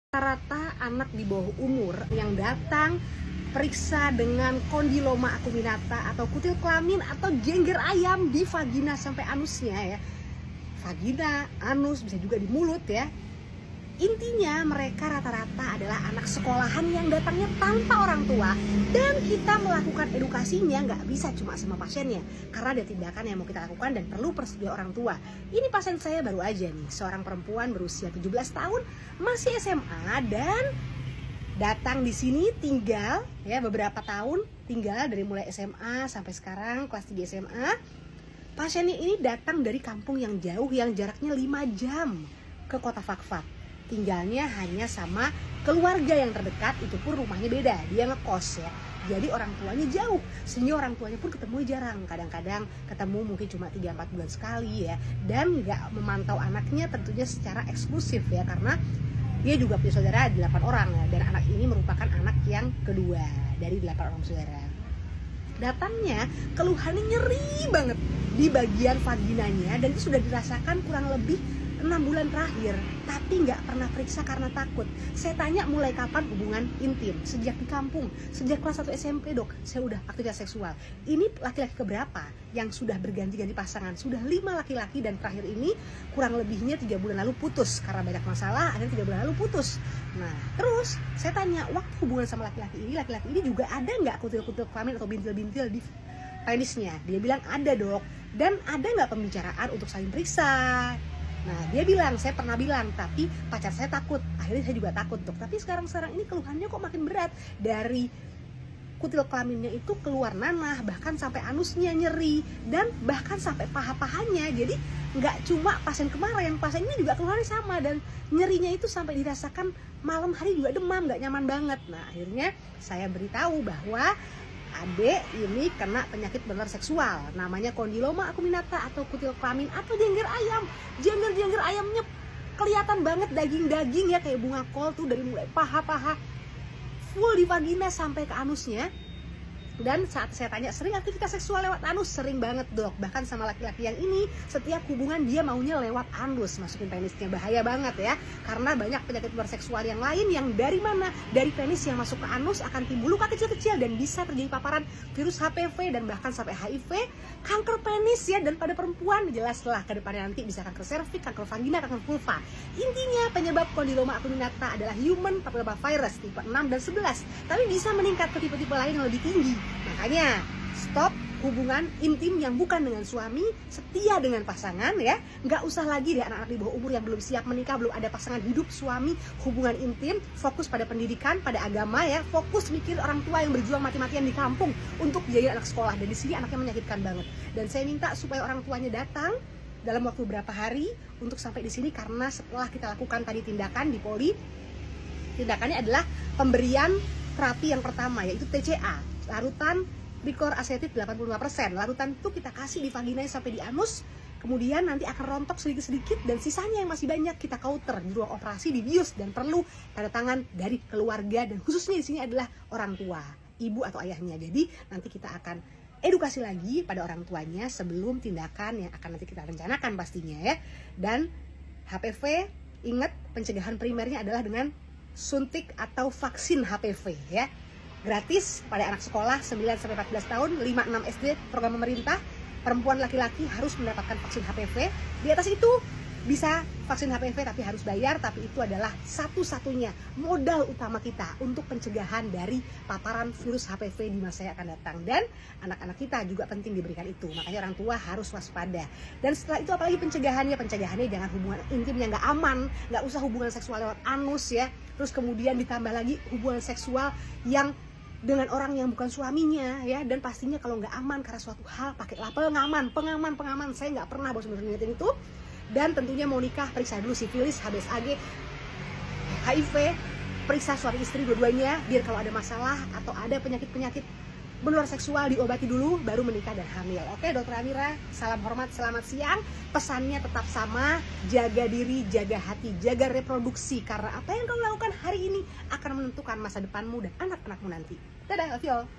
Rata-rata anak di bawah umur yang datang periksa dengan kondiloma acuminata atau kutil kelamin atau jengger ayam di vagina sampai anusnya ya. Vagina, anus, bisa juga di mulut ya. Intinya mereka rata-rata adalah anak sekolahan yang datangnya tanpa orang tua, dan kita melakukan edukasinya nggak bisa cuma sama pasiennya, karena ada tindakan yang mau kita lakukan dan perlu persetujuan orang tua. Ini pasien saya baru aja nih, seorang perempuan berusia 17 tahun, masih SMA, dan datang di sini tinggal ya beberapa tahun, tinggal dari mulai SMA sampai sekarang kelas 3 SMA. Pasiennya ini datang dari kampung yang jauh, yang jaraknya 5 jam ke kota Fakfak. Tinggalnya hanya sama keluarga yang terdekat, itu pun rumahnya beda, dia ngekos ya. Jadi orang tuanya jauh, sehingga orang tuanya pun ketemu jarang. Kadang-kadang ketemu mungkin cuma 3-4 bulan sekali ya. Dan gak memantau anaknya tentunya secara eksklusif ya, karena dia juga punya saudara 8 orang ya. Dan anak ini merupakan anak yang kedua dari 8 orang saudara. Datangnya keluhannya nyeri banget di bagian vaginanya, dan itu sudah dirasakan kurang lebih 6 bulan terakhir, tapi nggak pernah periksa karena takut. Saya tanya mulai kapan hubungan intim, sejak di kampung, sejak kelas 1 SMP dok, saya udah aktivitas seksual. Ini laki-laki keberapa yang sudah berganti-ganti pasangan? Sudah 5 laki-laki, dan terakhir ini kurang lebihnya 3 bulan lalu putus karena banyak masalah, akhirnya 3 bulan lalu putus. Nah terus saya tanya, waktu hubungan sama laki-laki ini juga ada nggak kutil-kutil kelamin atau bintil-bintil di penisnya? Dia bilang ada dok, dan ada nggak pembicaraan untuk saling periksa? Nah dia bilang, saya pernah bilang, tapi pacar saya takut. Akhirnya saya juga takut dok. Tapi sekarang ini keluhannya kok makin berat. Dari kutil kelaminnya itu keluar nanah, bahkan sampai anusnya nyeri, dan bahkan sampai paha-pahanya. Jadi nggak cuma pasien kemarin, pasien ini juga keluhannya sama, dan nyerinya itu sampai dirasakan malam hari juga demam, nggak nyaman banget. Nah akhirnya saya beritahu bahwa adek ini kena penyakit menular seksual, namanya kondiloma acuminata atau kutil kelamin atau jengger ayam. Jengger ayamnya kelihatan banget daging-daging ya, kayak bunga kol tuh, dari mulai paha-paha full di vagina sampai ke anusnya. Dan saat saya tanya, sering aktivitas seksual lewat anus? Sering banget dok, bahkan sama laki-laki yang ini setiap hubungan dia maunya lewat anus, masukin penisnya. Bahaya banget ya, karena banyak penyakit menular seksual yang lain yang dari mana? Dari penis yang masuk ke anus akan timbul luka kecil-kecil, dan bisa terjadi paparan virus HPV dan bahkan sampai HIV, kanker penis ya. Dan pada perempuan jelaslah ke depannya nanti bisa kanker serviks, kanker vagina, kanker vulva. Intinya penyebab kondiloma acuminata adalah human papillomavirus tipe 6 dan 11, tapi bisa meningkat ke tipe-tipe lain yang lebih tinggi. Makanya stop hubungan intim yang bukan dengan suami, setia dengan pasangan ya. Nggak usah lagi deh anak-anak di bawah umur yang belum siap menikah, belum ada pasangan hidup, suami, hubungan intim. Fokus pada pendidikan, pada agama ya. Fokus mikir orang tua yang berjuang mati-matian di kampung untuk biayain anak sekolah, dan di sini anaknya menyakitkan banget. Dan saya minta supaya orang tuanya datang dalam waktu beberapa hari untuk sampai di sini, karena setelah kita lakukan tadi tindakan di poli, tindakannya adalah pemberian terapi yang pertama, yaitu TCA, larutan trichlor acetate 85%. Larutan itu kita kasih di vaginanya sampai di anus, kemudian nanti akan rontok sedikit-sedikit, dan sisanya yang masih banyak kita kauter di ruang operasi, dibius, dan perlu tanda tangan dari keluarga, dan khususnya di sini adalah orang tua, ibu atau ayahnya. Jadi nanti kita akan edukasi lagi pada orang tuanya sebelum tindakan yang akan nanti kita rencanakan pastinya ya. Dan HPV, ingat pencegahan primernya adalah dengan suntik atau vaksin HPV ya. Gratis pada anak sekolah 9-14 tahun, 5-6 SD, program pemerintah. Perempuan laki-laki harus mendapatkan vaksin HPV. Di atas itu bisa vaksin HPV tapi harus bayar, tapi itu adalah satu-satunya modal utama kita untuk pencegahan dari paparan virus HPV di masa yang akan datang. Dan anak-anak kita juga penting diberikan itu, makanya orang tua harus waspada. Dan setelah itu apalagi pencegahannya jangan hubungan intim yang gak aman, gak usah hubungan seksual lewat anus ya. Terus kemudian ditambah lagi hubungan seksual yang dengan orang yang bukan suaminya ya. Dan pastinya kalau nggak aman karena suatu hal, pakailah pengaman. Saya nggak pernah bosan ngingetin itu. Dan tentunya mau nikah, periksa dulu sifilis, HBsAg, HIV, periksa suami istri dua-duanya, biar kalau ada masalah atau ada penyakit-penyakit menular seksual diobati dulu, baru menikah dan hamil. Oke dokter Amira, salam hormat, selamat siang. Pesannya tetap sama, jaga diri, jaga hati, jaga reproduksi, karena apa yang kau lakukan hari ini akan menentukan masa depanmu dan anak-anakmu nanti. Dadah, love you all.